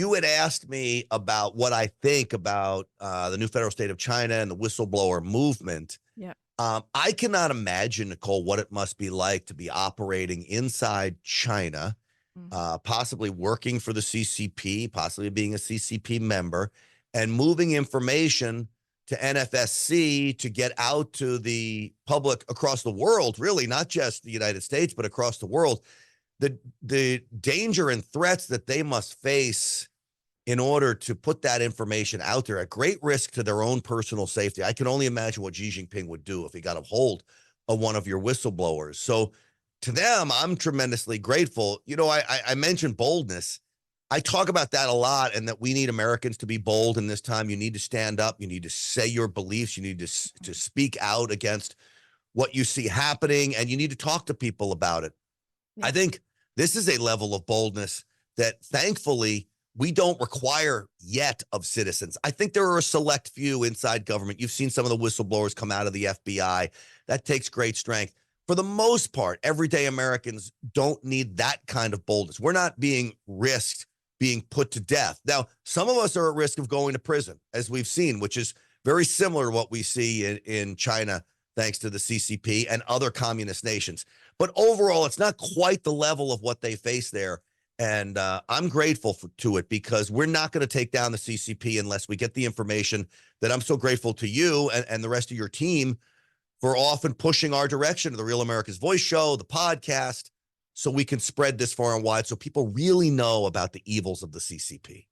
You had asked me about what I think about the new federal state of China and the whistleblower movement. Yeah. I cannot imagine, Nicole, what it must be like to be operating inside China, possibly working for the CCP, possibly being a CCP member, and moving information to NFSC to get out to the public across the world, really, not just the United States, but across the world. The danger and threats that they must face in order to put that information out there at great risk to their own personal safety. I can only imagine what Xi Jinping would do if he got a hold of one of your whistleblowers. So to them, I'm tremendously grateful. You know, I mentioned boldness. I talk about that a lot, and that we need Americans to be bold in this time. You need to stand up. You need to say your beliefs. You need to speak out against what you see happening, and you need to talk to people about it. Yeah. I think this is a level of boldness that thankfully we don't require yet of citizens. I think there are a select few inside government. You've seen some of the whistleblowers come out of the FBI. That takes great strength. For the most part, everyday Americans don't need that kind of boldness. We're not being risked being put to death. Now, some of us are at risk of going to prison, as we've seen, which is very similar to what we see in China, thanks to the CCP and other communist nations. But overall, it's not quite the level of what they face there. And I'm grateful to it, because we're not going to take down the CCP unless we get the information that I'm so grateful to you and the rest of your team for often pushing our direction, the Real America's Voice show, the podcast, so we can spread this far and wide so people really know about the evils of the CCP.